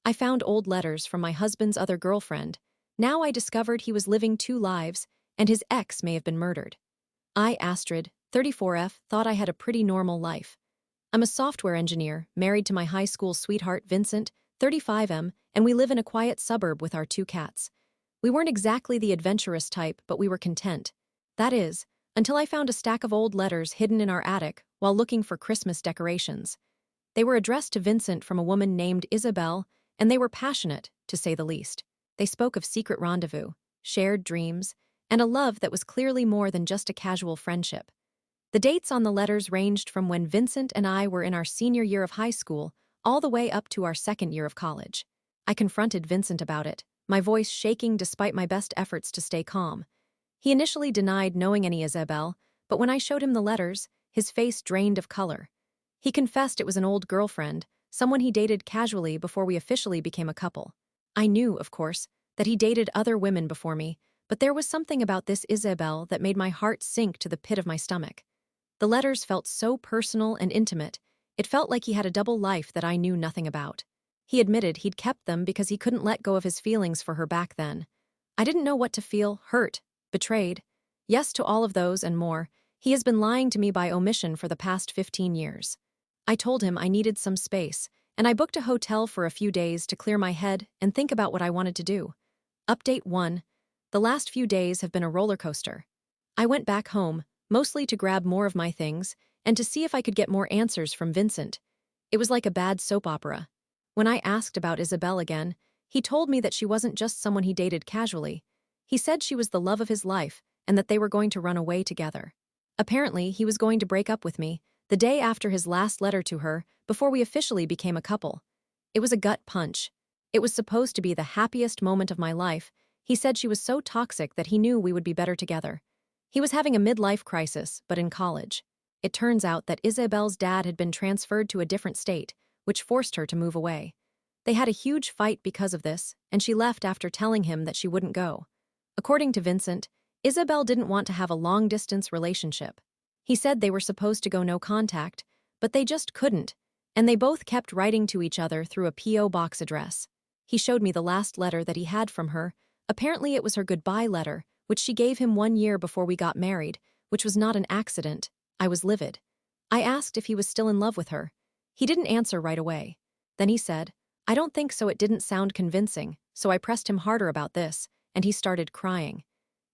I found old letters from my husband's other girlfriend. Now I discovered he was living two lives, and his ex may have been murdered. I, Astrid, 34F, thought I had a pretty normal life. I'm a software engineer, married to my high school sweetheart, Vincent, 35M, and we live in a quiet suburb with our two cats. We weren't exactly the adventurous type, but we were content. That is, until I found a stack of old letters hidden in our attic while looking for Christmas decorations. They were addressed to Vincent from a woman named Isabel, and they were passionate, to say the least. They spoke of secret rendezvous, shared dreams, and a love that was clearly more than just a casual friendship. The dates on the letters ranged from when Vincent and I were in our senior year of high school all the way up to our second year of college. I confronted Vincent about it, my voice shaking despite my best efforts to stay calm. He initially denied knowing any Isabel, but when I showed him the letters, his face drained of color. He confessed it was an old girlfriend, someone he dated casually before we officially became a couple. I knew, of course, that he dated other women before me, but there was something about this Isabel that made my heart sink to the pit of my stomach. The letters felt so personal and intimate, it felt like he had a double life that I knew nothing about. He admitted he'd kept them because he couldn't let go of his feelings for her back then. I didn't know what to feel: hurt, betrayed. Yes to all of those and more. He has been lying to me by omission for the past 15 years. I told him I needed some space, and I booked a hotel for a few days to clear my head and think about what I wanted to do. Update 1. The last few days have been a roller coaster. I went back home, mostly to grab more of my things and to see if I could get more answers from Vincent. It was like a bad soap opera. When I asked about Isabel again, he told me that she wasn't just someone he dated casually. He said she was the love of his life and that they were going to run away together. Apparently, he was going to break up with me the day after his last letter to her, before we officially became a couple. It was a gut punch. It was supposed to be the happiest moment of my life. He said she was so toxic that he knew we would be better together. He was having a midlife crisis, but in college. It turns out that Isabel's dad had been transferred to a different state, which forced her to move away. They had a huge fight because of this, and she left after telling him that she wouldn't go. According to Vincent, Isabel didn't want to have a long-distance relationship. He said they were supposed to go no contact, but they just couldn't, and they both kept writing to each other through a P.O. box address. He showed me the last letter that he had from her. Apparently it was her goodbye letter, which she gave him 1 year before we got married, which was not an accident. I was livid. I asked if he was still in love with her. He didn't answer right away. Then he said, "I don't think so." It didn't sound convincing, so I pressed him harder about this, and he started crying.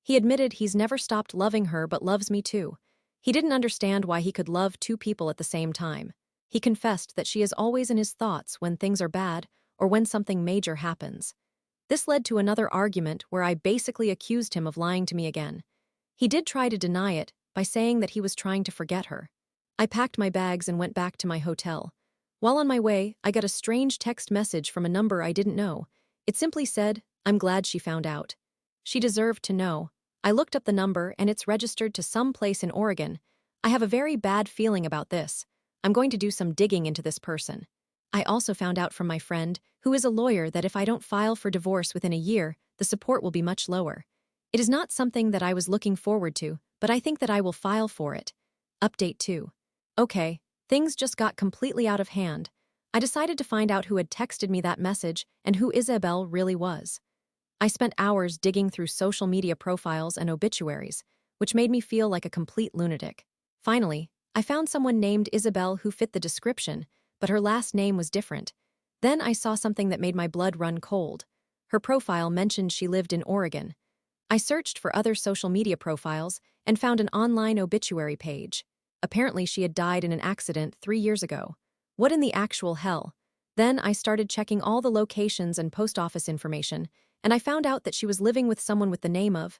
He admitted he's never stopped loving her but loves me too. He didn't understand why he could love two people at the same time. He confessed that she is always in his thoughts when things are bad or when something major happens. This led to another argument where I basically accused him of lying to me again. He did try to deny it by saying that he was trying to forget her. I packed my bags and went back to my hotel. While on my way, I got a strange text message from a number I didn't know. It simply said, "I'm glad she found out." She deserved to know. I looked up the number and it's registered to some place in Oregon. I have a very bad feeling about this. I'm going to do some digging into this person. I also found out from my friend, who is a lawyer, that if I don't file for divorce within a year, the support will be much lower. It is not something that I was looking forward to, but I think that I will file for it. Update 2. Okay, things just got completely out of hand. I decided to find out who had texted me that message and who Isabel really was. I spent hours digging through social media profiles and obituaries, which made me feel like a complete lunatic. Finally, I found someone named Isabel who fit the description, but her last name was different. Then I saw something that made my blood run cold. Her profile mentioned she lived in Oregon. I searched for other social media profiles and found an online obituary page. Apparently she had died in an accident 3 years ago. What in the actual hell? Then I started checking all the locations and post office information, and I found out that she was living with someone with the name of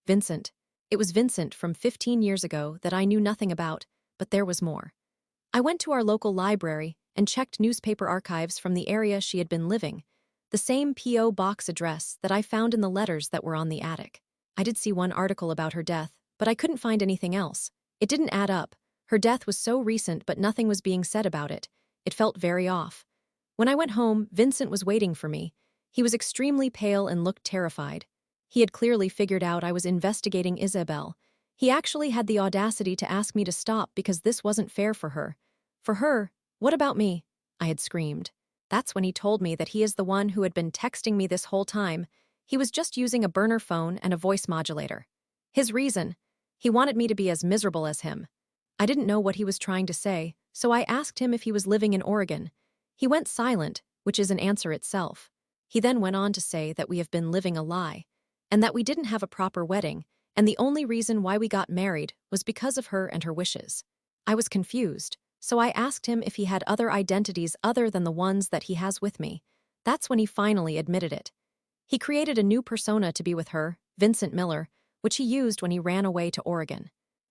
Vincent. It was Vincent from 15 years ago that I knew nothing about, but there was more. I went to our local library and checked newspaper archives from the area she had been living, the same P.O. box address that I found in the letters that were on the attic. I did see one article about her death, but I couldn't find anything else. It didn't add up. Her death was so recent, but nothing was being said about it. It felt very off. When I went home, Vincent was waiting for me. He was extremely pale and looked terrified. He had clearly figured out I was investigating Isabel. He actually had the audacity to ask me to stop because this wasn't fair for her. For her, what about me? I had screamed. That's when he told me that he is the one who had been texting me this whole time. He was just using a burner phone and a voice modulator. His reason? He wanted me to be as miserable as him. I didn't know what he was trying to say, so I asked him if he was living in Oregon. He went silent, which is an answer itself. He then went on to say that we have been living a lie, and that we didn't have a proper wedding, and the only reason why we got married was because of her and her wishes. I was confused, so I asked him if he had other identities other than the ones that he has with me. That's when he finally admitted it. He created a new persona to be with her, Vincent Miller, which he used when he ran away to Oregon.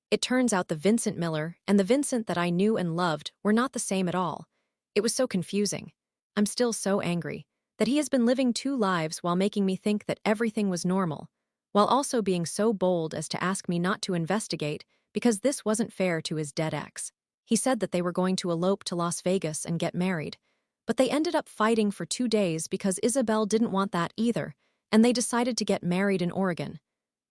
It turns out the Vincent Miller and the Vincent that I knew and loved were not the same at all. It was so confusing. I'm still so angry that he has been living two lives while making me think that everything was normal, while also being so bold as to ask me not to investigate because this wasn't fair to his dead ex. He said that they were going to elope to Las Vegas and get married, but they ended up fighting for 2 days because Isabel didn't want that either, and they decided to get married in Oregon.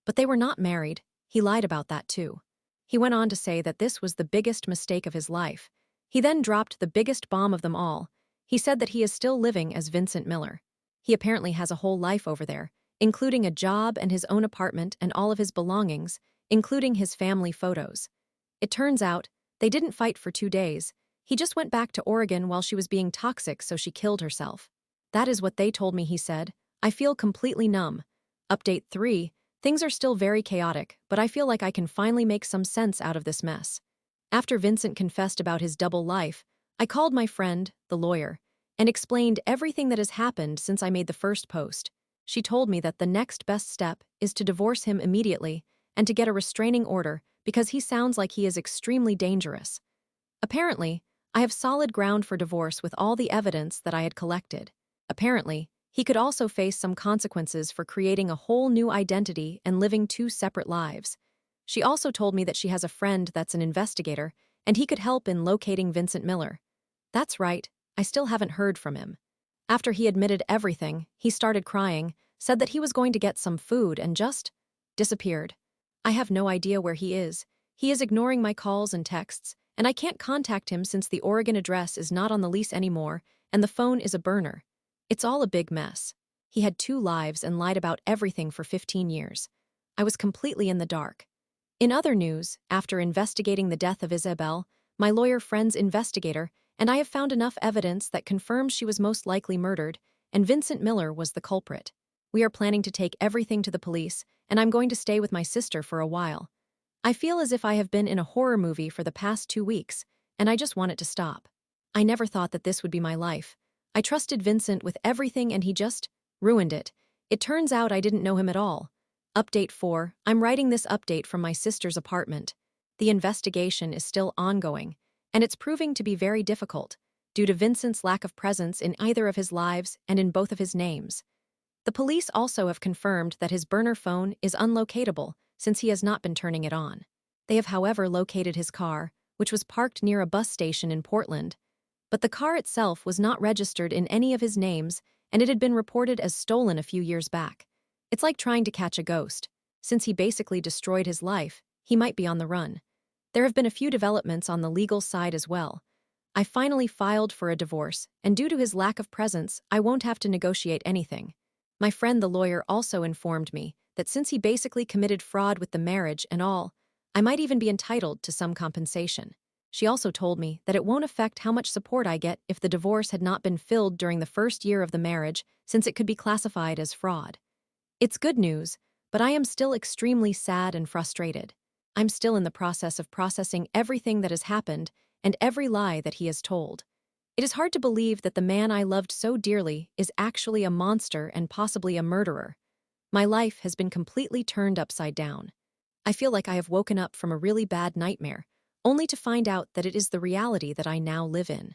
But they were not married. He lied about that too. He went on to say that this was the biggest mistake of his life. He then dropped the biggest bomb of them all. He said that he is still living as Vincent Miller. He apparently has a whole life over there, including a job and his own apartment and all of his belongings, including his family photos. It turns out, they didn't fight for 2 days. He just went back to Oregon while she was being toxic, so she killed herself. That is what they told me, he said. I feel completely numb. Update 3. Things are still very chaotic, but I feel like I can finally make some sense out of this mess. After Vincent confessed about his double life, I called my friend, the lawyer, and explained everything that has happened since I made the first post. She told me that the next best step is to divorce him immediately and to get a restraining order because he sounds like he is extremely dangerous. Apparently, I have solid ground for divorce with all the evidence that I had collected. Apparently, he could also face some consequences for creating a whole new identity and living two separate lives. She also told me that she has a friend that's an investigator, and he could help in locating Vincent Miller. That's right, I still haven't heard from him. After he admitted everything, he started crying, said that he was going to get some food and just disappeared. I have no idea where he is. He is ignoring my calls and texts, and I can't contact him since the Oregon address is not on the lease anymore, and the phone is a burner. It's all a big mess. He had 2 lives and lied about everything for 15 years. I was completely in the dark. In other news, after investigating the death of Isabel, my lawyer friend's investigator, and I have found enough evidence that confirms she was most likely murdered, and Vincent Miller was the culprit. We are planning to take everything to the police, and I'm going to stay with my sister for a while. I feel as if I have been in a horror movie for the past 2 weeks, and I just want it to stop. I never thought that this would be my life. I trusted Vincent with everything and he just ruined it. It turns out I didn't know him at all. Update 4. I'm writing this update from my sister's apartment. The investigation is still ongoing, and it's proving to be very difficult, due to Vincent's lack of presence in either of his lives and in both of his names. The police also have confirmed that his burner phone is unlocatable since he has not been turning it on. They have, however, located his car, which was parked near a bus station in Portland. But the car itself was not registered in any of his names, and it had been reported as stolen a few years back. It's like trying to catch a ghost. Since he basically destroyed his life, he might be on the run. There have been a few developments on the legal side as well. I finally filed for a divorce, and due to his lack of presence, I won't have to negotiate anything. My friend the lawyer also informed me that since he basically committed fraud with the marriage and all, I might even be entitled to some compensation. She also told me that it won't affect how much support I get if the divorce had not been filled during the first year of the marriage, since it could be classified as fraud. It's good news, but I am still extremely sad and frustrated. I'm still in the process of processing everything that has happened and every lie that he has told. It is hard to believe that the man I loved so dearly is actually a monster and possibly a murderer. My life has been completely turned upside down. I feel like I have woken up from a really bad nightmare, only to find out that it is the reality that I now live in.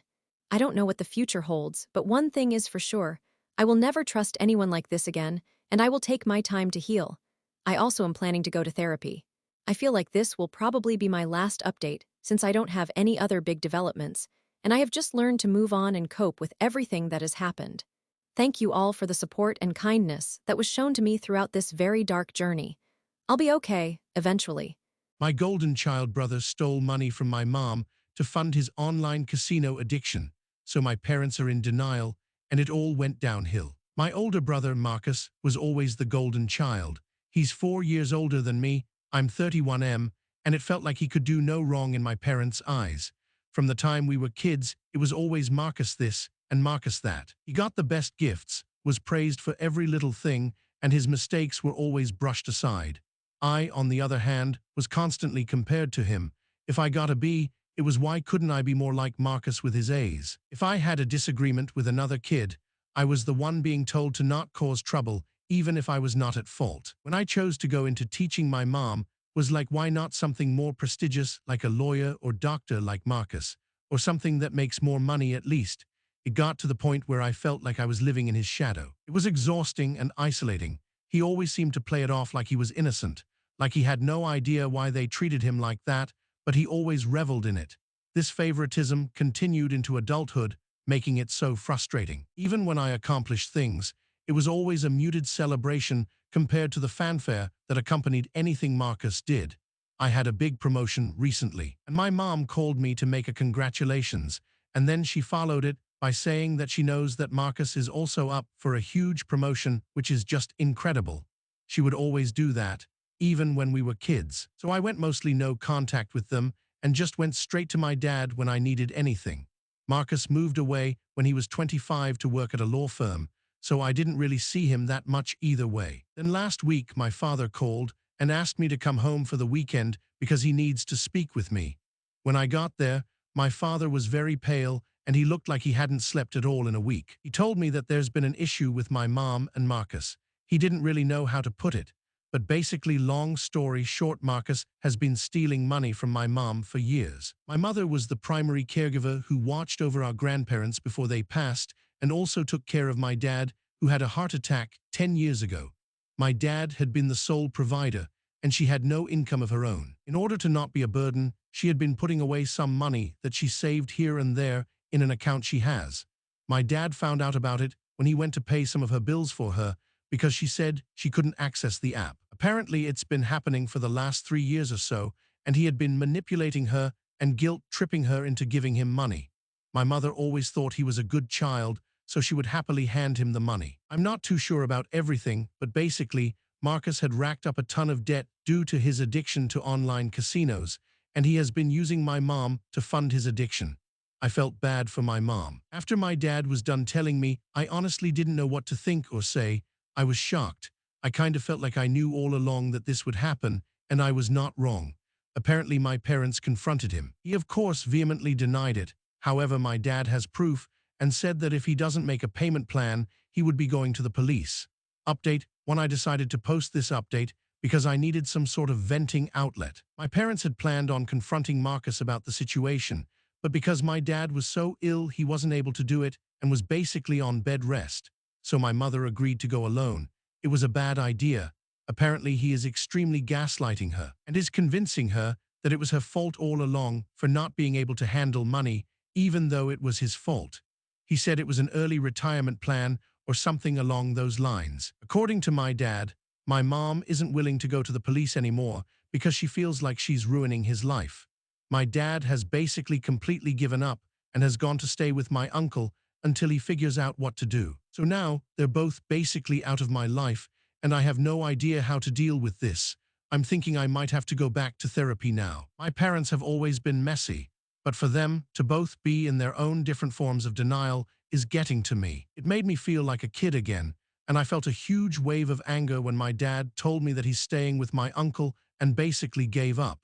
I don't know what the future holds, but one thing is for sure, I will never trust anyone like this again, and I will take my time to heal. I also am planning to go to therapy. I feel like this will probably be my last update, since I don't have any other big developments, and I have just learned to move on and cope with everything that has happened. Thank you all for the support and kindness that was shown to me throughout this very dark journey. I'll be okay, eventually. My golden child brother stole money from my mom to fund his online casino addiction, so my parents are in denial and it all went downhill. My older brother, Marcus, was always the golden child. He's 4 years older than me, I'm 31, and it felt like he could do no wrong in my parents' eyes. From the time we were kids, it was always Marcus this and Marcus that. He got the best gifts, was praised for every little thing, and his mistakes were always brushed aside. I, on the other hand, was constantly compared to him. If I got a B, it was why couldn't I be more like Marcus with his A's? If I had a disagreement with another kid, I was the one being told to not cause trouble, even if I was not at fault. When I chose to go into teaching, my mom was like, why not something more prestigious like a lawyer or doctor like Marcus, or something that makes more money at least? It got to the point where I felt like I was living in his shadow. It was exhausting and isolating. He always seemed to play it off like he was innocent, like he had no idea why they treated him like that, but he always reveled in it. This favoritism continued into adulthood, making it so frustrating. Even when I accomplished things, it was always a muted celebration compared to the fanfare that accompanied anything Marcus did. I had a big promotion recently, and my mom called me to make a congratulations, and then she followed it by saying that she knows that Marcus is also up for a huge promotion, which is just incredible. She would always do that, even when we were kids. So I went mostly no contact with them and just went straight to my dad when I needed anything. Marcus moved away when he was 25 to work at a law firm, so I didn't really see him that much either way. Then last week, my father called and asked me to come home for the weekend because he needs to speak with me. When I got there, my father was very pale and he looked like he hadn't slept at all in a week. He told me that there's been an issue with my mom and Marcus. He didn't really know how to put it, but basically, long story short, Marcus has been stealing money from my mom for years. My mother was the primary caregiver who watched over our grandparents before they passed and also took care of my dad, who had a heart attack 10 years ago. My dad had been the sole provider, and she had no income of her own. In order to not be a burden, she had been putting away some money that she saved here and there in an account she has. My dad found out about it when he went to pay some of her bills for her because she said she couldn't access the app. Apparently, it's been happening for the last 3 years or so, and he had been manipulating her and guilt-tripping her into giving him money. My mother always thought he was a good child, so she would happily hand him the money. I'm not too sure about everything, but basically, Marcus had racked up a ton of debt due to his addiction to online casinos, and he has been using my mom to fund his addiction. I felt bad for my mom. After my dad was done telling me, I honestly didn't know what to think or say. I was shocked. I kind of felt like I knew all along that this would happen, and I was not wrong. Apparently, my parents confronted him. He, of course, vehemently denied it. However, my dad has proof and said that if he doesn't make a payment plan, he would be going to the police. Update: when I decided to post this update because I needed some sort of venting outlet. My parents had planned on confronting Marcus about the situation, but because my dad was so ill, he wasn't able to do it and was basically on bed rest. So my mother agreed to go alone. It was a bad idea. Apparently, he is extremely gaslighting her and is convincing her that it was her fault all along for not being able to handle money, even though it was his fault. He said it was an early retirement plan or something along those lines. According to my dad, my mom isn't willing to go to the police anymore because she feels like she's ruining his life. My dad has basically completely given up and has gone to stay with my uncle until he figures out what to do. So now, they're both basically out of my life, and I have no idea how to deal with this. I'm thinking I might have to go back to therapy now. My parents have always been messy, but for them to both be in their own different forms of denial is getting to me. It made me feel like a kid again, and I felt a huge wave of anger when my dad told me that he's staying with my uncle and basically gave up,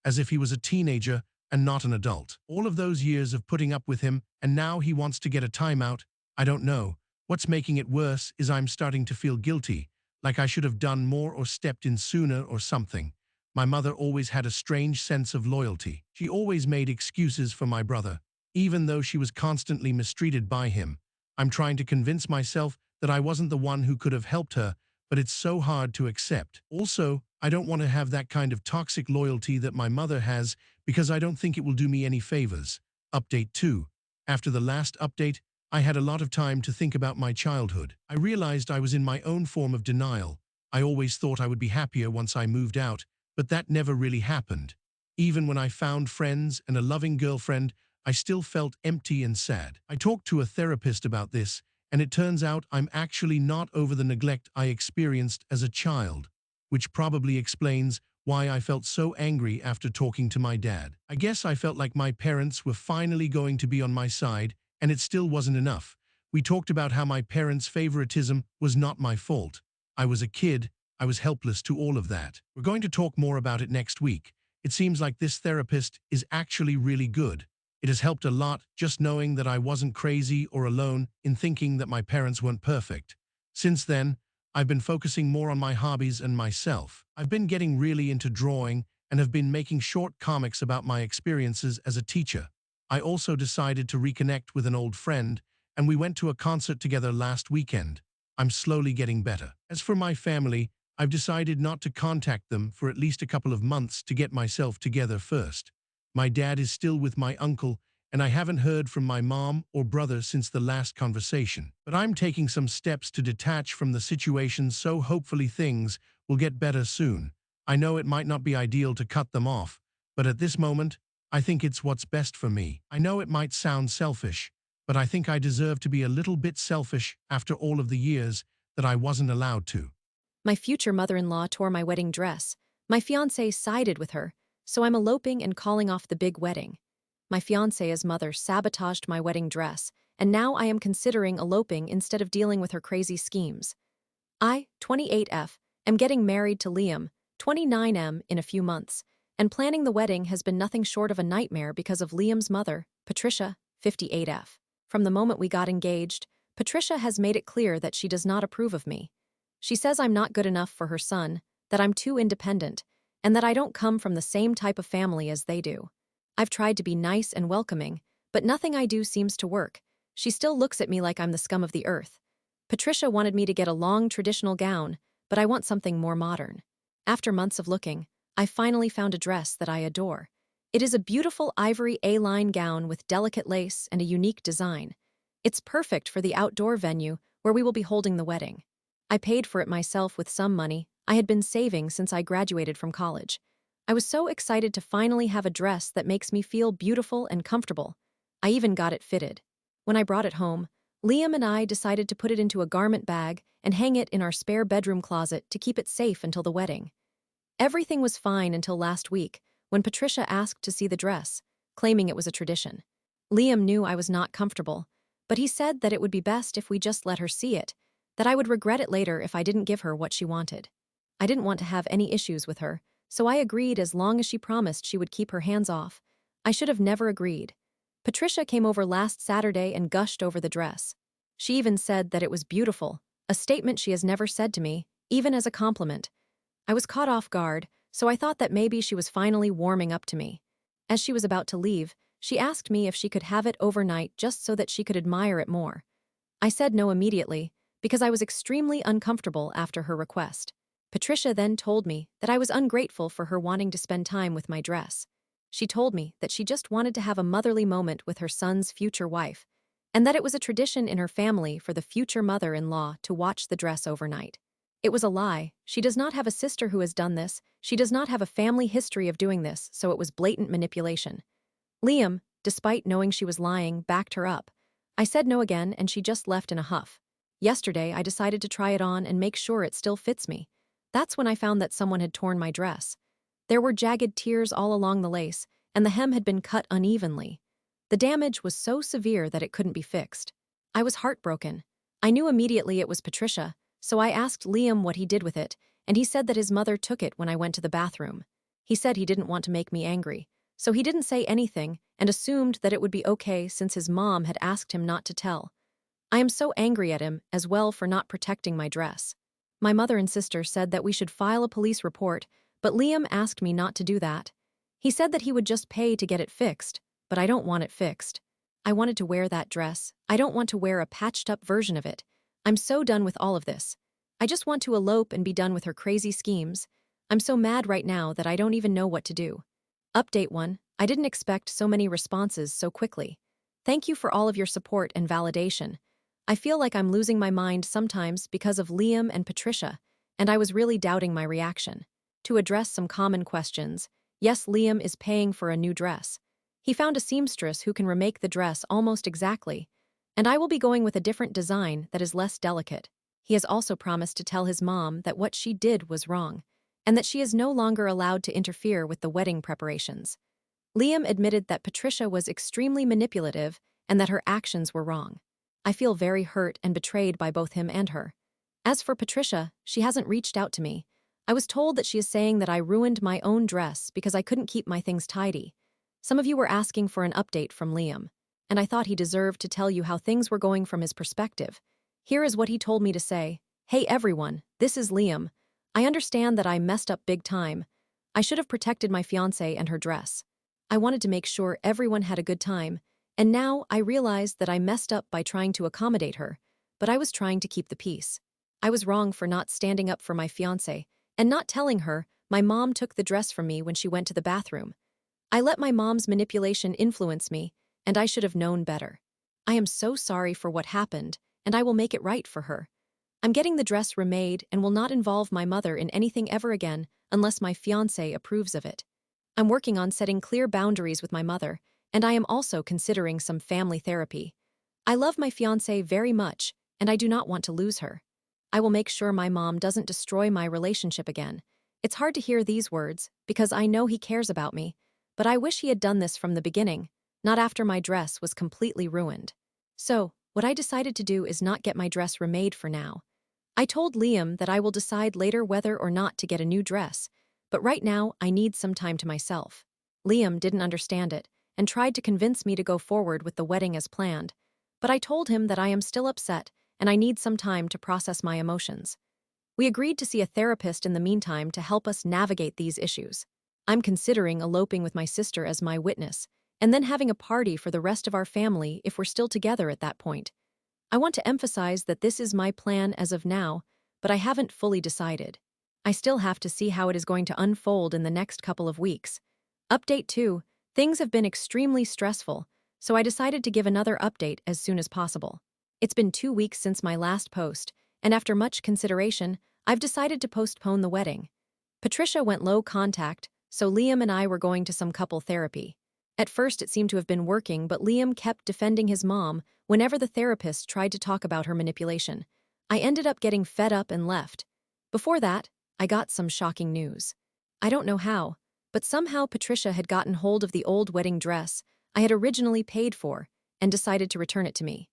as if he was a teenager and not an adult. All of those years of putting up with him, and now he wants to get a timeout. I don't know. What's making it worse is I'm starting to feel guilty, like I should have done more or stepped in sooner or something. My mother always had a strange sense of loyalty. She always made excuses for my brother, even though she was constantly mistreated by him. I'm trying to convince myself that I wasn't the one who could have helped her, but it's so hard to accept. Also, I don't want to have that kind of toxic loyalty that my mother has because I don't think it will do me any favors. Update 2. After the last update, I had a lot of time to think about my childhood. I realized I was in my own form of denial. I always thought I would be happier once I moved out, but that never really happened. Even when I found friends and a loving girlfriend, I still felt empty and sad. I talked to a therapist about this, and it turns out I'm actually not over the neglect I experienced as a child, which probably explains why I felt so angry after talking to my dad. I guess I felt like my parents were finally going to be on my side, and it still wasn't enough. We talked about how my parents' favoritism was not my fault. I was a kid, I was helpless to all of that. We're going to talk more about it next week. It seems like this therapist is actually really good. It has helped a lot just knowing that I wasn't crazy or alone in thinking that my parents weren't perfect. Since then, I've been focusing more on my hobbies and myself. I've been getting really into drawing and have been making short comics about my experiences as a teacher. I also decided to reconnect with an old friend, and we went to a concert together last weekend. I'm slowly getting better. As for my family, I've decided not to contact them for at least a couple of months to get myself together first. My dad is still with my uncle, and I haven't heard from my mom or brother since the last conversation. But I'm taking some steps to detach from the situation, so hopefully things will get better soon. I know it might not be ideal to cut them off, but at this moment, I think it's what's best for me. I know it might sound selfish, but I think I deserve to be a little bit selfish after all of the years that I wasn't allowed to. My future mother-in-law tore my wedding dress. My fiancé sided with her, so I'm eloping and calling off the big wedding. My fiancé's mother sabotaged my wedding dress, and now I am considering eloping instead of dealing with her crazy schemes. I, 28F, am getting married to Liam, 29M, in a few months, and planning the wedding has been nothing short of a nightmare because of Liam's mother, Patricia, 58F. From the moment we got engaged, Patricia has made it clear that she does not approve of me. She says I'm not good enough for her son, that I'm too independent, and that I don't come from the same type of family as they do. I've tried to be nice and welcoming, but nothing I do seems to work. She still looks at me like I'm the scum of the earth. Patricia wanted me to get a long traditional gown, but I want something more modern. After months of looking, I finally found a dress that I adore. It is a beautiful ivory A-line gown with delicate lace and a unique design. It's perfect for the outdoor venue where we will be holding the wedding. I paid for it myself with some money I had been saving since I graduated from college. I was so excited to finally have a dress that makes me feel beautiful and comfortable. I even got it fitted. When I brought it home, Liam and I decided to put it into a garment bag and hang it in our spare bedroom closet to keep it safe until the wedding. Everything was fine until last week, when Patricia asked to see the dress, claiming it was a tradition. Liam knew I was not comfortable, but he said that it would be best if we just let her see it, that I would regret it later if I didn't give her what she wanted. I didn't want to have any issues with her, so I agreed as long as she promised she would keep her hands off. I should have never agreed. Patricia came over last Saturday and gushed over the dress. She even said that it was beautiful, a statement she has never said to me, even as a compliment. I was caught off guard, so I thought that maybe she was finally warming up to me. As she was about to leave, she asked me if she could have it overnight just so that she could admire it more. I said no immediately, because I was extremely uncomfortable after her request. Patricia then told me that I was ungrateful for her wanting to spend time with my dress. She told me that she just wanted to have a motherly moment with her son's future wife, and that it was a tradition in her family for the future mother-in-law to watch the dress overnight. It was a lie. She does not have a sister who has done this, she does not have a family history of doing this, so it was blatant manipulation. Liam, despite knowing she was lying, backed her up. I said no again, and she just left in a huff. Yesterday, I decided to try it on and make sure it still fits me. That's when I found that someone had torn my dress. There were jagged tears all along the lace, and the hem had been cut unevenly. The damage was so severe that it couldn't be fixed. I was heartbroken. I knew immediately it was Patricia, so I asked Liam what he did with it, and he said that his mother took it when I went to the bathroom. He said he didn't want to make me angry, so he didn't say anything and assumed that it would be okay since his mom had asked him not to tell. I am so angry at him as well for not protecting my dress. My mother and sister said that we should file a police report, but Liam asked me not to do that. He said that he would just pay to get it fixed, but I don't want it fixed. I wanted to wear that dress. I don't want to wear a patched-up version of it. I'm so done with all of this. I just want to elope and be done with her crazy schemes. I'm so mad right now that I don't even know what to do. Update 1. I didn't expect so many responses so quickly. Thank you for all of your support and validation. I feel like I'm losing my mind sometimes because of Liam and Patricia, and I was really doubting my reaction. To address some common questions, yes, Liam is paying for a new dress. He found a seamstress who can remake the dress almost exactly, and I will be going with a different design that is less delicate. He has also promised to tell his mom that what she did was wrong, and that she is no longer allowed to interfere with the wedding preparations. Liam admitted that Patricia was extremely manipulative and that her actions were wrong. I feel very hurt and betrayed by both him and her. As for Patricia, she hasn't reached out to me. I was told that she is saying that I ruined my own dress because I couldn't keep my things tidy. Some of you were asking for an update from Liam, and I thought he deserved to tell you how things were going from his perspective. Here is what he told me to say. Hey everyone, this is Liam. I understand that I messed up big time. I should have protected my fiancée and her dress. I wanted to make sure everyone had a good time, and now I realize that I messed up by trying to accommodate her, but I was trying to keep the peace. I was wrong for not standing up for my fiancée and not telling her my mom took the dress from me when she went to the bathroom. I let my mom's manipulation influence me, and I should have known better. I am so sorry for what happened, and I will make it right for her. I'm getting the dress remade and will not involve my mother in anything ever again unless my fiancé approves of it. I'm working on setting clear boundaries with my mother, and I am also considering some family therapy. I love my fiancé very much, and I do not want to lose her. I will make sure my mom doesn't destroy my relationship again. It's hard to hear these words because I know he cares about me, but I wish he had done this from the beginning, not after my dress was completely ruined. So, what I decided to do is not get my dress remade for now. I told Liam that I will decide later whether or not to get a new dress, but right now I need some time to myself. Liam didn't understand it and tried to convince me to go forward with the wedding as planned, but I told him that I am still upset and I need some time to process my emotions. We agreed to see a therapist in the meantime to help us navigate these issues. I'm considering eloping with my sister as my witness, and then having a party for the rest of our family if we're still together at that point. I want to emphasize that this is my plan as of now, but I haven't fully decided. I still have to see how it is going to unfold in the next couple of weeks. Update 2. Things have been extremely stressful, so I decided to give another update as soon as possible. It's been 2 weeks since my last post, and after much consideration, I've decided to postpone the wedding. Patricia went low contact, so Liam and I were going to some couple therapy. At first it seemed to have been working, but Liam kept defending his mom whenever the therapist tried to talk about her manipulation. I ended up getting fed up and left. Before that, I got some shocking news. I don't know how, but somehow Patricia had gotten hold of the old wedding dress I had originally paid for and decided to return it to me.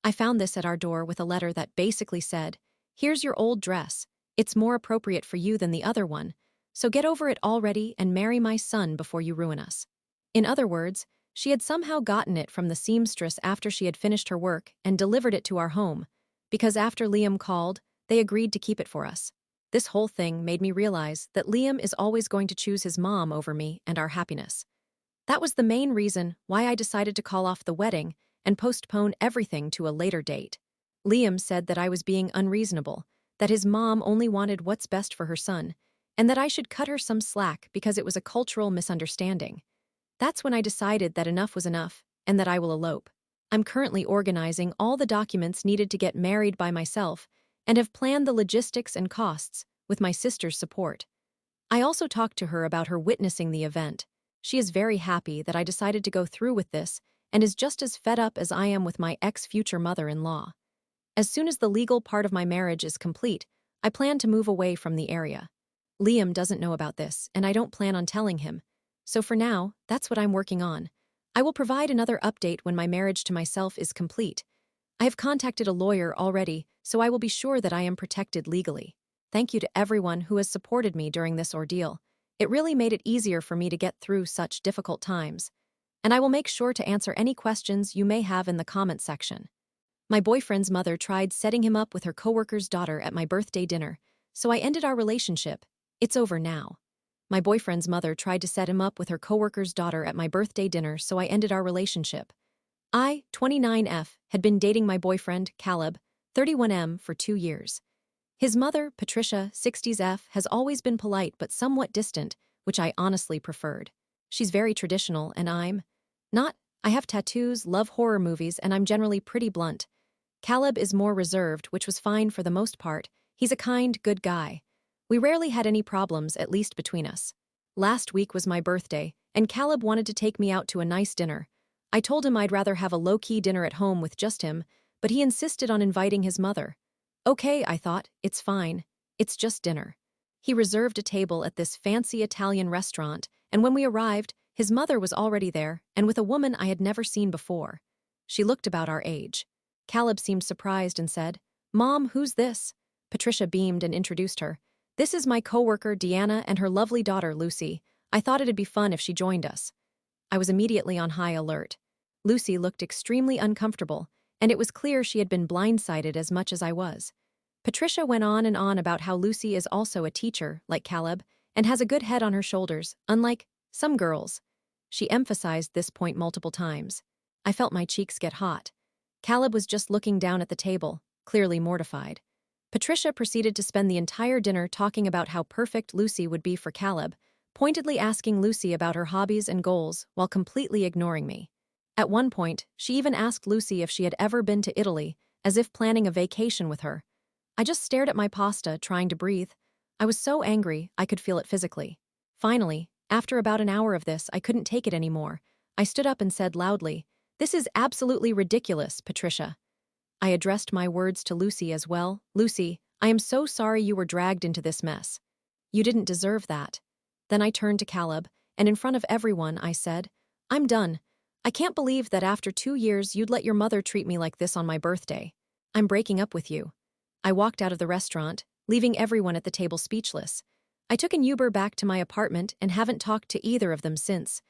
I found this at our door with a letter that basically said, "Here's your old dress. It's more appropriate for you than the other one, so get over it already and marry my son before you ruin us." In other words, she had somehow gotten it from the seamstress after she had finished her work and delivered it to our home, because after Liam called, they agreed to keep it for us. This whole thing made me realize that Liam is always going to choose his mom over me and our happiness. That was the main reason why I decided to call off the wedding and postpone everything to a later date. Liam said that I was being unreasonable, that his mom only wanted what's best for her son, and that I should cut her some slack because it was a cultural misunderstanding. That's when I decided that enough was enough, and that I will elope. I'm currently organizing all the documents needed to get married by myself, and have planned the logistics and costs with my sister's support. I also talked to her about her witnessing the event. She is very happy that I decided to go through with this and is just as fed up as I am with my ex-future mother-in-law. As soon as the legal part of my marriage is complete, I plan to move away from the area. Liam doesn't know about this, and I don't plan on telling him. So for now, that's what I'm working on. I will provide another update when my marriage to myself is complete. I have contacted a lawyer already, so I will be sure that I am protected legally. Thank you to everyone who has supported me during this ordeal. It really made it easier for me to get through such difficult times. And I will make sure to answer any questions you may have in the comment section. My boyfriend's mother tried setting him up with her coworker's daughter at my birthday dinner, so I ended our relationship. It's over now. My boyfriend's mother tried to set him up with her coworker's daughter at my birthday dinner, so I ended our relationship. I, 29F, had been dating my boyfriend, Caleb, 31M, for 2 years. His mother, Patricia, 60F, has always been polite but somewhat distant, which I honestly preferred. She's very traditional, and I'm not. I have tattoos, love horror movies, and I'm generally pretty blunt. Caleb is more reserved, which was fine for the most part. He's a kind, good guy. We rarely had any problems, at least between us. Last week was my birthday, and Caleb wanted to take me out to a nice dinner. I told him I'd rather have a low-key dinner at home with just him, but he insisted on inviting his mother. Okay, I thought, it's fine. It's just dinner. He reserved a table at this fancy Italian restaurant, and when we arrived, his mother was already there, and with a woman I had never seen before. She looked about our age. Caleb seemed surprised and said, "Mom, who's this?" Patricia beamed and introduced her. "This is my coworker, Deanna, and her lovely daughter, Lucy. I thought it'd be fun if she joined us." I was immediately on high alert. Lucy looked extremely uncomfortable, and it was clear she had been blindsided as much as I was. Patricia went on and on about how Lucy is also a teacher, like Caleb, and has a good head on her shoulders, unlike some girls. She emphasized this point multiple times. I felt my cheeks get hot. Caleb was just looking down at the table, clearly mortified. Patricia proceeded to spend the entire dinner talking about how perfect Lucy would be for Caleb, pointedly asking Lucy about her hobbies and goals while completely ignoring me. At one point, she even asked Lucy if she had ever been to Italy, as if planning a vacation with her. I just stared at my pasta, trying to breathe. I was so angry, I could feel it physically. Finally, after about an hour of this, I couldn't take it anymore. I stood up and said loudly, "This is absolutely ridiculous, Patricia." I addressed my words to Lucy as well. "Lucy, I am so sorry you were dragged into this mess. You didn't deserve that." Then I turned to Caleb, and in front of everyone, I said, "I'm done. I can't believe that after 2 years you'd let your mother treat me like this on my birthday. I'm breaking up with you." I walked out of the restaurant, leaving everyone at the table speechless. I took an Uber back to my apartment and haven't talked to either of them since.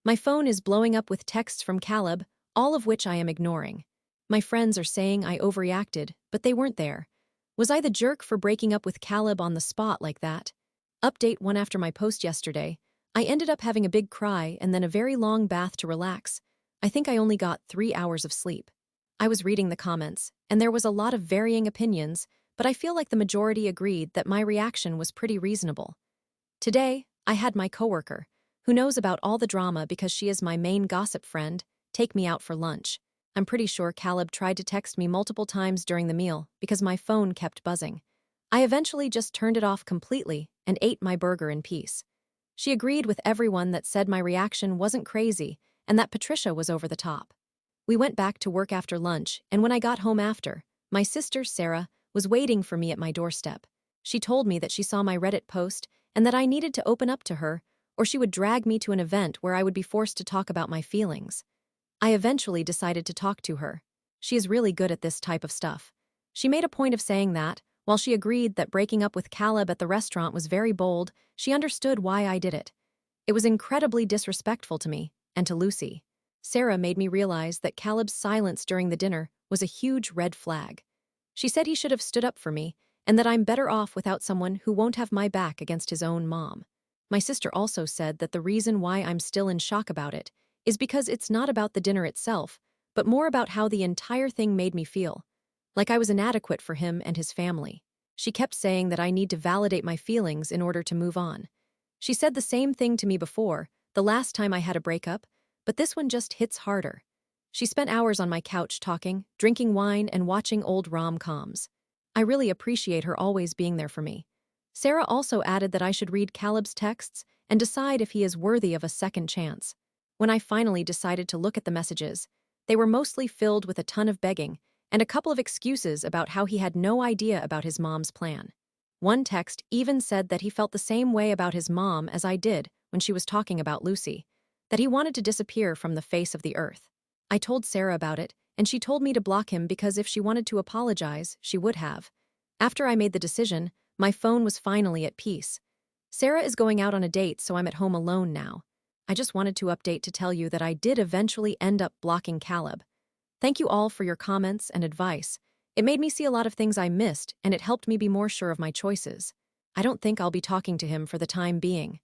My phone is blowing up with texts from Caleb, all of which I am ignoring. My friends are saying I overreacted, but they weren't there. Was I the jerk for breaking up with Caleb on the spot like that? Update 1: after my post yesterday, I ended up having a big cry and then a very long bath to relax. I think I only got 3 hours of sleep. I was reading the comments, and there was a lot of varying opinions, but I feel like the majority agreed that my reaction was pretty reasonable. Today, I had my coworker, who knows about all the drama because she is my main gossip friend, take me out for lunch. I'm pretty sure Caleb tried to text me multiple times during the meal because my phone kept buzzing. I eventually just turned it off completely and ate my burger in peace. She agreed with everyone that said my reaction wasn't crazy and that Patricia was over the top. We went back to work after lunch, and when I got home after, my sister, Sarah, was waiting for me at my doorstep. She told me that she saw my Reddit post and that I needed to open up to her, or she would drag me to an event where I would be forced to talk about my feelings. I eventually decided to talk to her. She is really good at this type of stuff. She made a point of saying that, while she agreed that breaking up with Caleb at the restaurant was very bold, she understood why I did it. It was incredibly disrespectful to me, and to Lucy. Sarah made me realize that Caleb's silence during the dinner was a huge red flag. She said he should have stood up for me, and that I'm better off without someone who won't have my back against his own mom. My sister also said that the reason why I'm still in shock about it is because it's not about the dinner itself, but more about how the entire thing made me feel. Like I was inadequate for him and his family. She kept saying that I need to validate my feelings in order to move on. She said the same thing to me before, the last time I had a breakup, but this one just hits harder. She spent hours on my couch talking, drinking wine, and watching old rom-coms. I really appreciate her always being there for me. Sarah also added that I should read Caleb's texts and decide if he is worthy of a second chance. When I finally decided to look at the messages, they were mostly filled with a ton of begging and a couple of excuses about how he had no idea about his mom's plan. One text even said that he felt the same way about his mom as I did when she was talking about Lucy, that he wanted to disappear from the face of the earth. I told Sarah about it, and she told me to block him because if she wanted to apologize, she would have. After I made the decision, my phone was finally at peace. Sarah is going out on a date, so I'm at home alone now. I just wanted to update to tell you that I did eventually end up blocking Caleb. Thank you all for your comments and advice. It made me see a lot of things I missed, and it helped me be more sure of my choices. I don't think I'll be talking to him for the time being.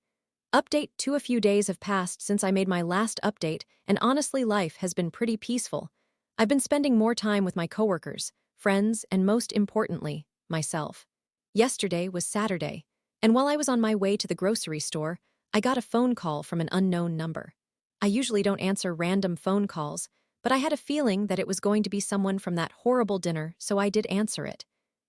Update 2: a few days have passed since I made my last update, and honestly life has been pretty peaceful. I've been spending more time with my coworkers, friends, and most importantly, myself. Yesterday was Saturday, and while I was on my way to the grocery store, I got a phone call from an unknown number. I usually don't answer random phone calls, but I had a feeling that it was going to be someone from that horrible dinner, so I did answer it.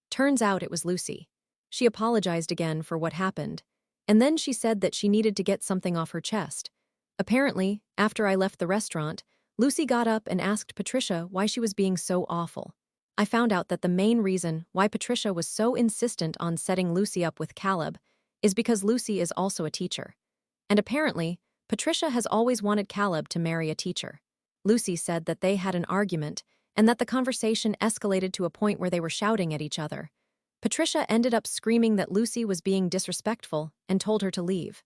Turns out it was Lucy. She apologized again for what happened, and then she said that she needed to get something off her chest. Apparently, after I left the restaurant, Lucy got up and asked Patricia why she was being so awful. I found out that the main reason why Patricia was so insistent on setting Lucy up with Caleb is because Lucy is also a teacher. And apparently, Patricia has always wanted Caleb to marry a teacher. Lucy said that they had an argument and that the conversation escalated to a point where they were shouting at each other. Patricia ended up screaming that Lucy was being disrespectful and told her to leave.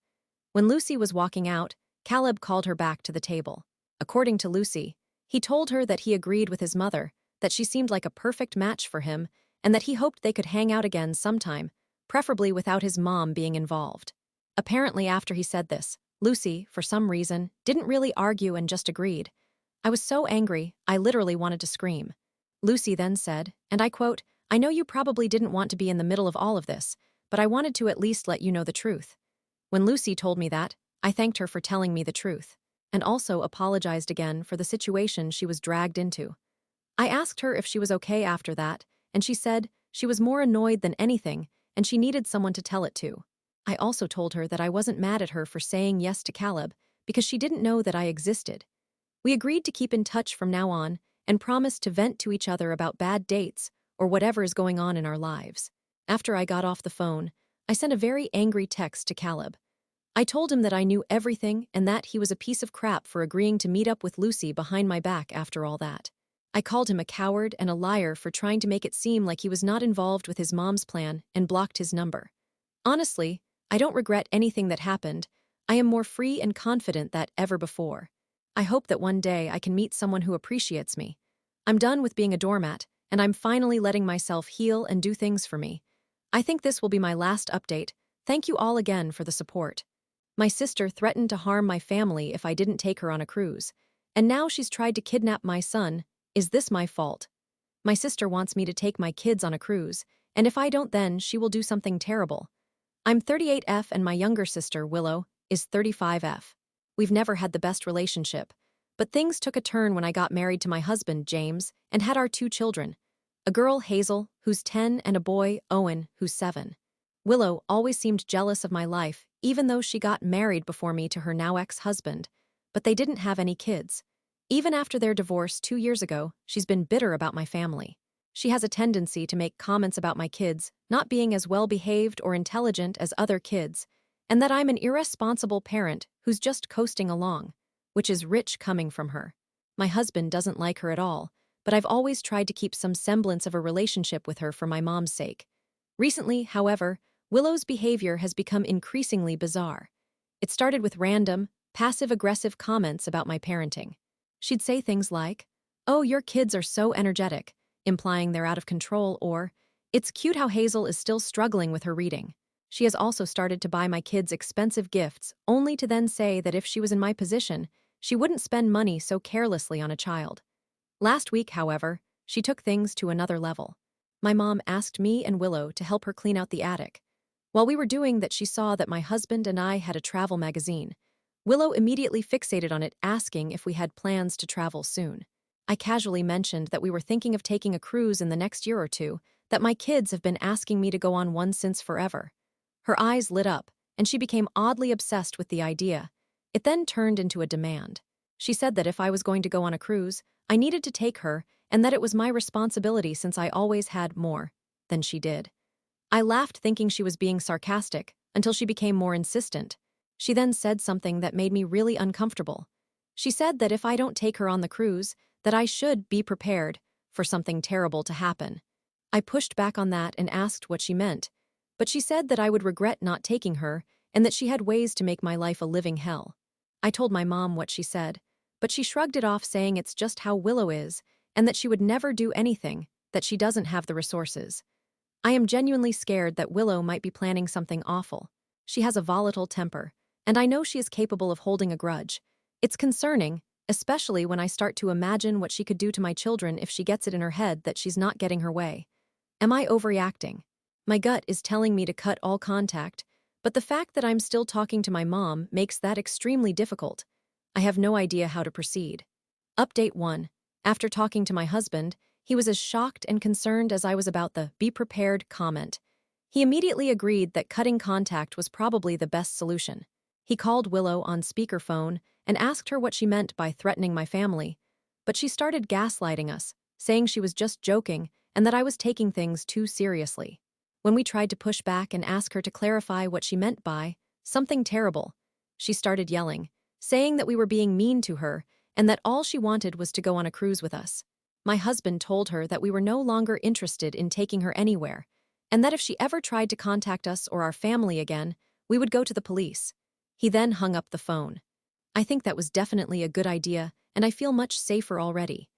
When Lucy was walking out, Caleb called her back to the table. According to Lucy, he told her that he agreed with his mother, that she seemed like a perfect match for him, and that he hoped they could hang out again sometime, preferably without his mom being involved. Apparently, after he said this, Lucy, for some reason, didn't really argue and just agreed. I was so angry, I literally wanted to scream. Lucy then said, and I quote, "I know you probably didn't want to be in the middle of all of this, but I wanted to at least let you know the truth." When Lucy told me that, I thanked her for telling me the truth, and also apologized again for the situation she was dragged into. I asked her if she was okay after that, and she said she was more annoyed than anything, and she needed someone to tell it to. I also told her that I wasn't mad at her for saying yes to Caleb, because she didn't know that I existed. We agreed to keep in touch from now on, and promised to vent to each other about bad dates or whatever is going on in our lives. After I got off the phone, I sent a very angry text to Caleb. I told him that I knew everything and that he was a piece of crap for agreeing to meet up with Lucy behind my back after all that. I called him a coward and a liar for trying to make it seem like he was not involved with his mom's plan and blocked his number. Honestly, I don't regret anything that happened. I am more free and confident than ever before. I hope that one day I can meet someone who appreciates me. I'm done with being a doormat, and I'm finally letting myself heal and do things for me. I think this will be my last update. Thank you all again for the support. My sister threatened to harm my family if I didn't take her on a cruise, and now she's tried to kidnap my son. Is this my fault? My sister wants me to take my kids on a cruise, and if I don't, then she will do something terrible. I'm 38F and my younger sister, Willow, is 35F. We've never had the best relationship, but things took a turn when I got married to my husband, James, and had our 2 children, a girl, Hazel, who's 10, and a boy, Owen, who's 7. Willow always seemed jealous of my life, even though she got married before me to her now ex-husband, but they didn't have any kids. Even after their divorce 2 years ago, she's been bitter about my family. She has a tendency to make comments about my kids not being as well-behaved or intelligent as other kids, and that I'm an irresponsible parent who's just coasting along, which is rich coming from her. My husband doesn't like her at all, but I've always tried to keep some semblance of a relationship with her for my mom's sake. Recently, however, Willow's behavior has become increasingly bizarre. It started with random, passive-aggressive comments about my parenting. She'd say things like, "Oh, your kids are so energetic," implying they're out of control, or, "It's cute how Hazel is still struggling with her reading." She has also started to buy my kids expensive gifts, only to then say that if she was in my position, she wouldn't spend money so carelessly on a child. Last week, however, she took things to another level. My mom asked me and Willow to help her clean out the attic. While we were doing that, she saw that my husband and I had a travel magazine. Willow immediately fixated on it, asking if we had plans to travel soon. I casually mentioned that we were thinking of taking a cruise in the next year or two, that my kids have been asking me to go on one since forever. Her eyes lit up, and she became oddly obsessed with the idea. It then turned into a demand. She said that if I was going to go on a cruise, I needed to take her, and that it was my responsibility since I always had more than she did. I laughed, thinking she was being sarcastic, until she became more insistent. She then said something that made me really uncomfortable. She said that if I don't take her on the cruise, that I should be prepared for something terrible to happen. I pushed back on that and asked what she meant, but she said that I would regret not taking her and that she had ways to make my life a living hell. I told my mom what she said, but she shrugged it off, saying it's just how Willow is and that she would never do anything, that she doesn't have the resources. I am genuinely scared that Willow might be planning something awful. She has a volatile temper, and I know she is capable of holding a grudge. It's concerning, especially when I start to imagine what she could do to my children if she gets it in her head that she's not getting her way. Am I overreacting? My gut is telling me to cut all contact, but the fact that I'm still talking to my mom makes that extremely difficult. I have no idea how to proceed. Update 1. After talking to my husband, he was as shocked and concerned as I was about the "be prepared" comment. He immediately agreed that cutting contact was probably the best solution. He called Willow on speakerphone and asked her what she meant by threatening my family, But she started gaslighting us, saying she was just joking and that I was taking things too seriously. When we tried to push back and ask her to clarify what she meant by something terrible, she started yelling, saying that we were being mean to her and that all she wanted was to go on a cruise with us. My husband told her that we were no longer interested in taking her anywhere, and that if she ever tried to contact us or our family again, we would go to the police. He then hung up the phone. I think that was definitely a good idea, and I feel much safer already.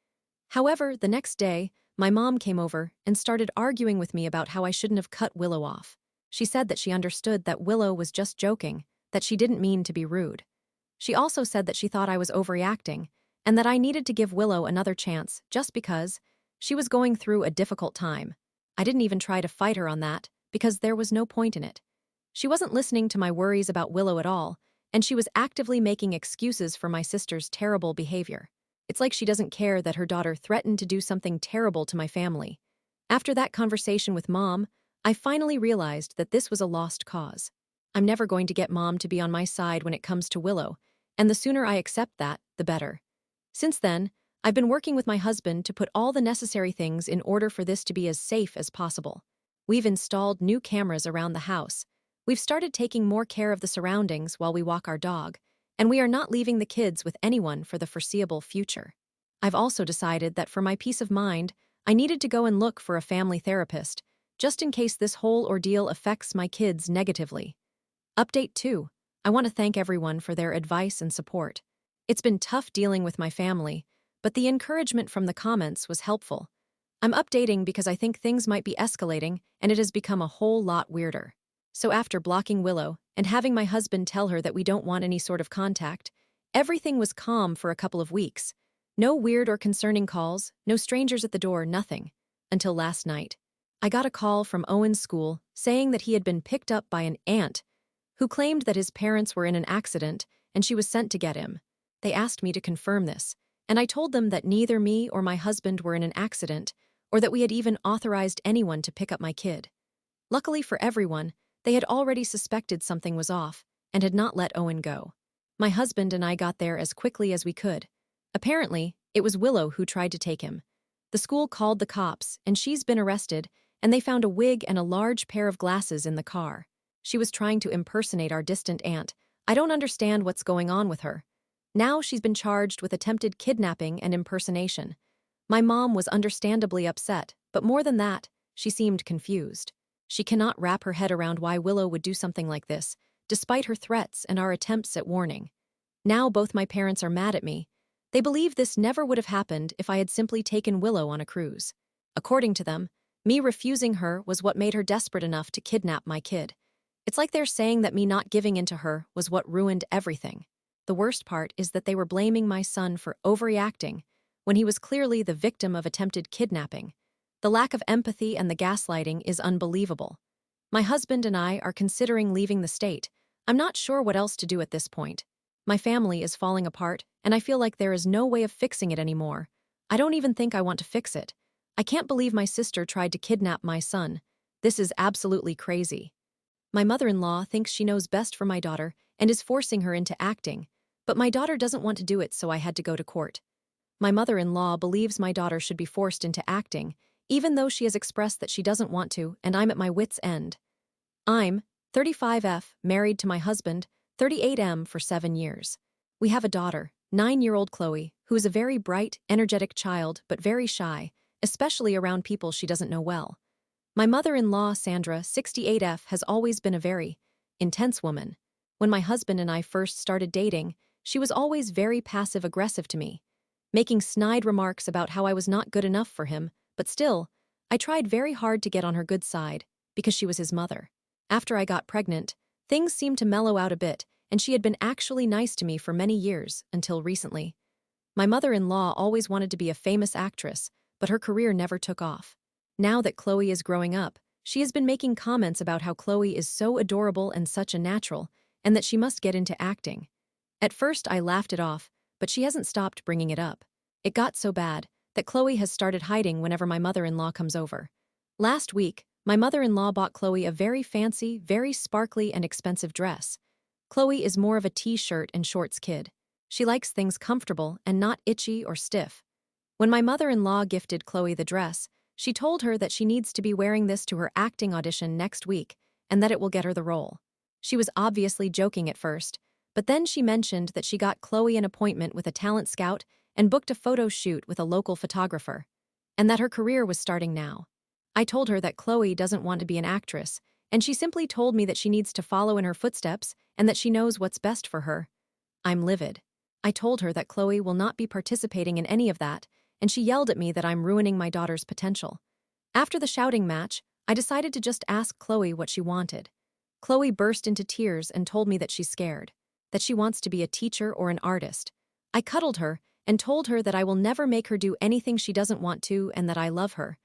However, the next day, my mom came over and started arguing with me about how I shouldn't have cut Willow off. She said that she understood that Willow was just joking, that she didn't mean to be rude. She also said that she thought I was overreacting, and that I needed to give Willow another chance just because she was going through a difficult time. I didn't even try to fight her on that, because there was no point in it. She wasn't listening to my worries about Willow at all, and she was actively making excuses for my sister's terrible behavior. It's like she doesn't care that her daughter threatened to do something terrible to my family. After that conversation with Mom, I finally realized that this was a lost cause. I'm never going to get Mom to be on my side when it comes to Willow, and the sooner I accept that, the better. Since then, I've been working with my husband to put all the necessary things in order for this to be as safe as possible. We've installed new cameras around the house. We've started taking more care of the surroundings while we walk our dog, and we are not leaving the kids with anyone for the foreseeable future. I've also decided that for my peace of mind, I needed to go and look for a family therapist, just in case this whole ordeal affects my kids negatively. Update 2. I want to thank everyone for their advice and support. It's been tough dealing with my family, but the encouragement from the comments was helpful. I'm updating because I think things might be escalating and it has become a whole lot weirder. So after blocking Willow and having my husband tell her that we don't want any sort of contact, everything was calm for a couple of weeks. No weird or concerning calls, no strangers at the door, nothing. Until last night. I got a call from Owen's school saying that he had been picked up by an aunt who claimed that his parents were in an accident and she was sent to get him. They asked me to confirm this, and I told them that neither me or my husband were in an accident or that we had even authorized anyone to pick up my kid. Luckily for everyone, they had already suspected something was off and had not let Owen go. My husband and I got there as quickly as we could. Apparently, it was Willow who tried to take him. The school called the cops, and she's been arrested, and they found a wig and a large pair of glasses in the car. She was trying to impersonate our distant aunt. I don't understand what's going on with her. Now she's been charged with attempted kidnapping and impersonation. My mom was understandably upset, but more than that, she seemed confused. She cannot wrap her head around why Willow would do something like this, despite her threats and our attempts at warning. Now both my parents are mad at me. They believe this never would have happened if I had simply taken Willow on a cruise. According to them, me refusing her was what made her desperate enough to kidnap my kid. It's like they're saying that me not giving in to her was what ruined everything. The worst part is that they were blaming my son for overreacting when he was clearly the victim of attempted kidnapping. The lack of empathy and the gaslighting is unbelievable. My husband and I are considering leaving the state. I'm not sure what else to do at this point. My family is falling apart, and I feel like there is no way of fixing it anymore. I don't even think I want to fix it. I can't believe my sister tried to kidnap my son. This is absolutely crazy. My mother-in-law thinks she knows best for my daughter and is forcing her into acting, but my daughter doesn't want to do it, so I had to go to court. My mother-in-law believes my daughter should be forced into acting, even though she has expressed that she doesn't want to, and I'm at my wit's end. I'm 35F, married to my husband, 38M, for 7 years. We have a daughter, 9-year-old Chloe, who is a very bright, energetic child, but very shy, especially around people she doesn't know well. My mother-in-law, Sandra, 68F, has always been a very intense woman. When my husband and I first started dating, she was always very passive-aggressive to me, making snide remarks about how I was not good enough for him, but still, I tried very hard to get on her good side, because she was his mother. After I got pregnant, things seemed to mellow out a bit, and she had been actually nice to me for many years, until recently. My mother-in-law always wanted to be a famous actress, but her career never took off. Now that Chloe is growing up, she has been making comments about how Chloe is so adorable and such a natural, and that she must get into acting. At first I laughed it off, but she hasn't stopped bringing it up. It got so bad that Chloe has started hiding whenever my mother-in-law comes over. Last week, my mother-in-law bought Chloe a very fancy, very sparkly and expensive dress. Chloe is more of a t-shirt and shorts kid. She likes things comfortable and not itchy or stiff. When my mother-in-law gifted Chloe the dress, she told her that she needs to be wearing this to her acting audition next week and that it will get her the role. She was obviously joking at first, but then she mentioned that she got Chloe an appointment with a talent scout and booked a photo shoot with a local photographer, and that her career was starting now. I told her that Chloe doesn't want to be an actress, and she simply told me that she needs to follow in her footsteps and that she knows what's best for her. I'm livid. I told her that Chloe will not be participating in any of that, and she yelled at me that I'm ruining my daughter's potential. After the shouting match, I decided to just ask Chloe what she wanted. Chloe burst into tears and told me that she's scared, that she wants to be a teacher or an artist. I cuddled her and told her that I will never make her do anything she doesn't want to and that I love her.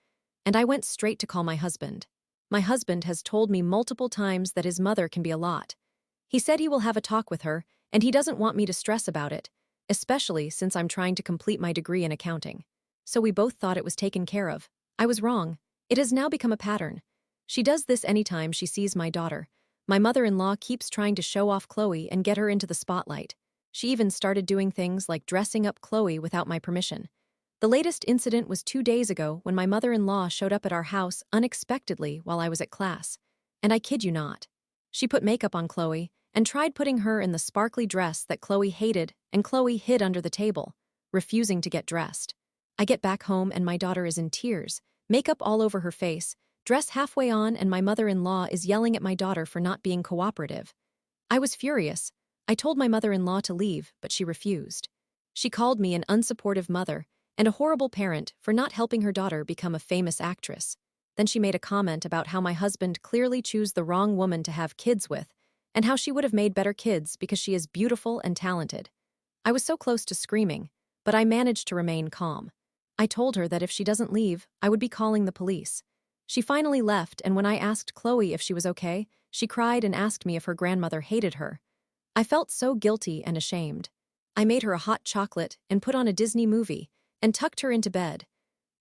And I went straight to call my husband. My husband has told me multiple times that his mother can be a lot. He said he will have a talk with her, and he doesn't want me to stress about it, especially since I'm trying to complete my degree in accounting. So we both thought it was taken care of. I was wrong. It has now become a pattern. She does this anytime she sees my daughter. My mother-in-law keeps trying to show off Chloe and get her into the spotlight. She even started doing things like dressing up Chloe without my permission. The latest incident was 2 days ago when my mother-in-law showed up at our house unexpectedly while I was at class. And I kid you not. She put makeup on Chloe and tried putting her in the sparkly dress that Chloe hated, and Chloe hid under the table, refusing to get dressed. I get back home and my daughter is in tears, makeup all over her face, dress halfway on, and my mother-in-law is yelling at my daughter for not being cooperative. I was furious. I told my mother-in-law to leave, but she refused. She called me an unsupportive mother and a horrible parent for not helping her daughter become a famous actress. Then she made a comment about how my husband clearly chose the wrong woman to have kids with, and how she would have made better kids because she is beautiful and talented. I was so close to screaming, but I managed to remain calm. I told her that if she doesn't leave, I would be calling the police. She finally left, and when I asked Chloe if she was okay, she cried and asked me if her grandmother hated her. I felt so guilty and ashamed. I made her a hot chocolate and put on a Disney movie and tucked her into bed.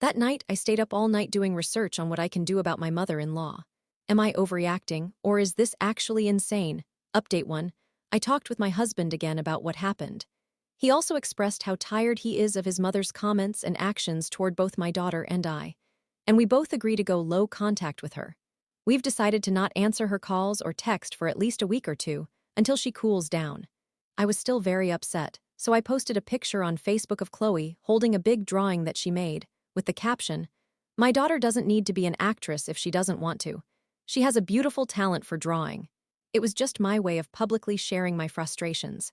That night, I stayed up all night doing research on what I can do about my mother-in-law. Am I overreacting, or is this actually insane? Update 1. I talked with my husband again about what happened. He also expressed how tired he is of his mother's comments and actions toward both my daughter and I. And we both agree to go low contact with her. We've decided to not answer her calls or text for at least a week or two, until she cools down. I was still very upset, so I posted a picture on Facebook of Chloe holding a big drawing that she made, with the caption, "My daughter doesn't need to be an actress if she doesn't want to. She has a beautiful talent for drawing." It was just my way of publicly sharing my frustrations.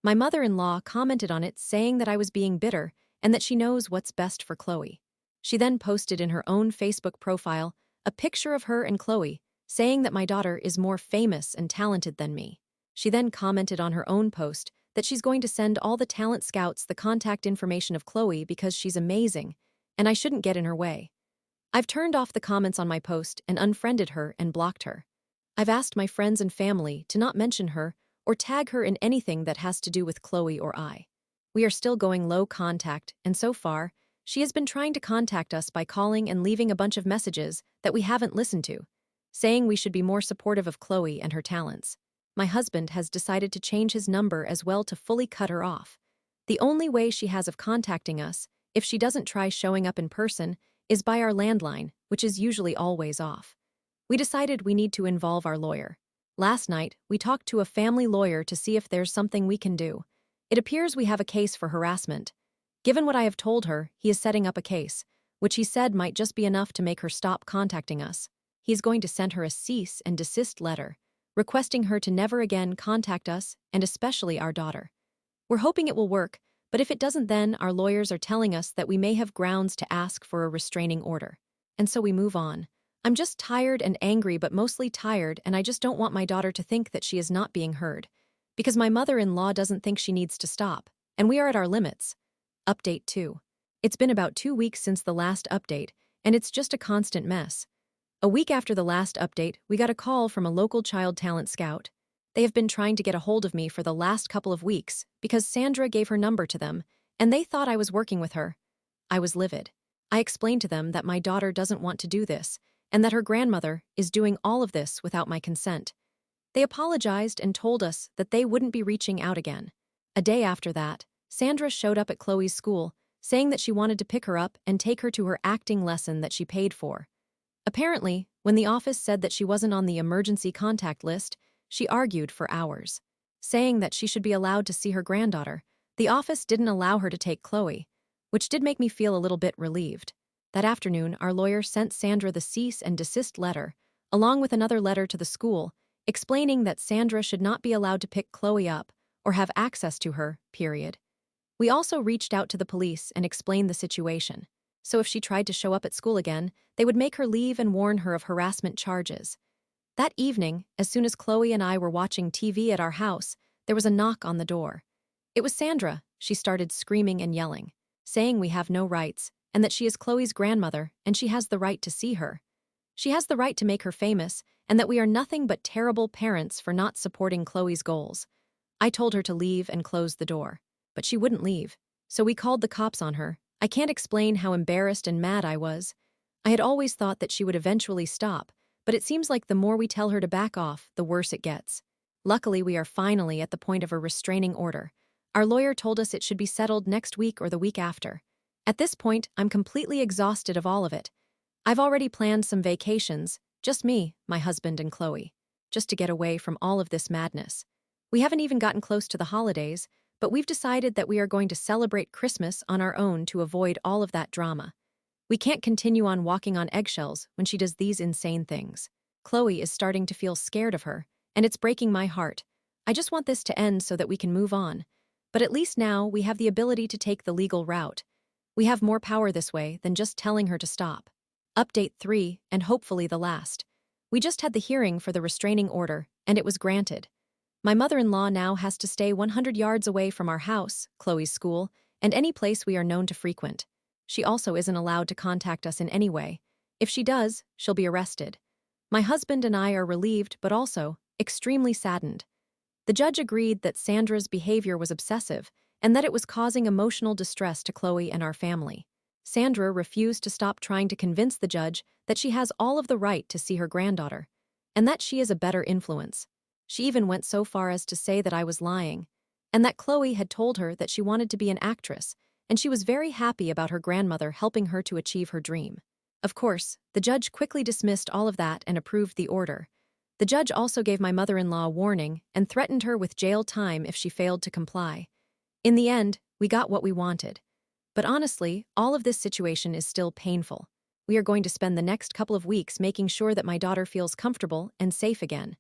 My mother-in-law commented on it, saying that I was being bitter and that she knows what's best for Chloe. She then posted in her own Facebook profile a picture of her and Chloe, saying that my daughter is more famous and talented than me. She then commented on her own post that she's going to send all the talent scouts the contact information of Chloe because she's amazing, and I shouldn't get in her way. I've turned off the comments on my post and unfriended her and blocked her. I've asked my friends and family to not mention her or tag her in anything that has to do with Chloe or I. We are still going low contact, and so far, she has been trying to contact us by calling and leaving a bunch of messages that we haven't listened to, saying we should be more supportive of Chloe and her talents. My husband has decided to change his number as well to fully cut her off. The only way she has of contacting us, if she doesn't try showing up in person, is by our landline, which is usually always off. We decided we need to involve our lawyer. Last night, we talked to a family lawyer to see if there's something we can do. It appears we have a case for harassment. Given what I have told her, he is setting up a case, which he said might just be enough to make her stop contacting us. He is going to send her a cease and desist letter, requesting her to never again contact us, and especially our daughter. We're hoping it will work, but if it doesn't, then our lawyers are telling us that we may have grounds to ask for a restraining order. And so we move on. I'm just tired and angry, but mostly tired, and I just don't want my daughter to think that she is not being heard. Because my mother-in-law doesn't think she needs to stop, and we are at our limits. Update 2. It's been about 2 weeks since the last update, and it's just a constant mess. A week after the last update, we got a call from a local child talent scout. They have been trying to get a hold of me for the last couple of weeks because Sandra gave her number to them, and they thought I was working with her. I was livid. I explained to them that my daughter doesn't want to do this, and that her grandmother is doing all of this without my consent. They apologized and told us that they wouldn't be reaching out again. A day after that, Sandra showed up at Chloe's school, saying that she wanted to pick her up and take her to her acting lesson that she paid for. Apparently, when the office said that she wasn't on the emergency contact list, she argued for hours, saying that she should be allowed to see her granddaughter. The office didn't allow her to take Chloe, which did make me feel a little bit relieved. That afternoon, our lawyer sent Sandra the cease and desist letter, along with another letter to the school, explaining that Sandra should not be allowed to pick Chloe up or have access to her, period. We also reached out to the police and explained the situation. So if she tried to show up at school again, they would make her leave and warn her of harassment charges. That evening, as soon as Chloe and I were watching TV at our house, there was a knock on the door. It was Sandra. She started screaming and yelling, saying we have no rights, and that she is Chloe's grandmother and she has the right to see her. She has the right to make her famous, and that we are nothing but terrible parents for not supporting Chloe's goals. I told her to leave and close the door, but she wouldn't leave, so we called the cops on her. I can't explain how embarrassed and mad I was. I had always thought that she would eventually stop, but it seems like the more we tell her to back off, the worse it gets. Luckily, we are finally at the point of a restraining order. Our lawyer told us it should be settled next week or the week after. At this point, I'm completely exhausted of all of it. I've already planned some vacations, just me, my husband, and Chloe, just to get away from all of this madness. We haven't even gotten close to the holidays, but we've decided that we are going to celebrate Christmas on our own to avoid all of that drama. We can't continue on walking on eggshells when she does these insane things. Chloe is starting to feel scared of her, and it's breaking my heart. I just want this to end so that we can move on. But at least now we have the ability to take the legal route. We have more power this way than just telling her to stop. Update 3, and hopefully the last. We just had the hearing for the restraining order, and it was granted. My mother-in-law now has to stay 100 yards away from our house, Chloe's school, and any place we are known to frequent. She also isn't allowed to contact us in any way. If she does, she'll be arrested. My husband and I are relieved but also extremely saddened. The judge agreed that Sandra's behavior was obsessive and that it was causing emotional distress to Chloe and our family. Sandra refused to stop trying to convince the judge that she has all of the right to see her granddaughter, and that she is a better influence. She even went so far as to say that I was lying, and that Chloe had told her that she wanted to be an actress, and she was very happy about her grandmother helping her to achieve her dream. Of course, the judge quickly dismissed all of that and approved the order. The judge also gave my mother-in-law a warning and threatened her with jail time if she failed to comply. In the end, we got what we wanted. But honestly, all of this situation is still painful. We are going to spend the next couple of weeks making sure that my daughter feels comfortable and safe again.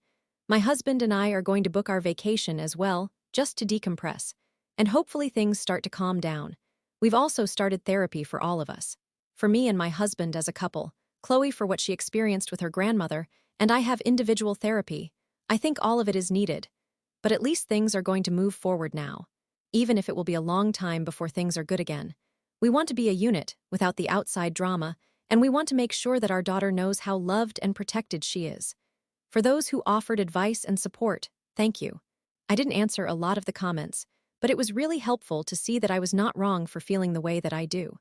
My husband and I are going to book our vacation as well, just to decompress, and hopefully things start to calm down. We've also started therapy for all of us. For me and my husband as a couple, Chloe for what she experienced with her grandmother, and I have individual therapy. I think all of it is needed. But at least things are going to move forward now, even if it will be a long time before things are good again. We want to be a unit without the outside drama, and we want to make sure that our daughter knows how loved and protected she is. For those who offered advice and support, thank you. I didn't answer a lot of the comments, but it was really helpful to see that I was not wrong for feeling the way that I do.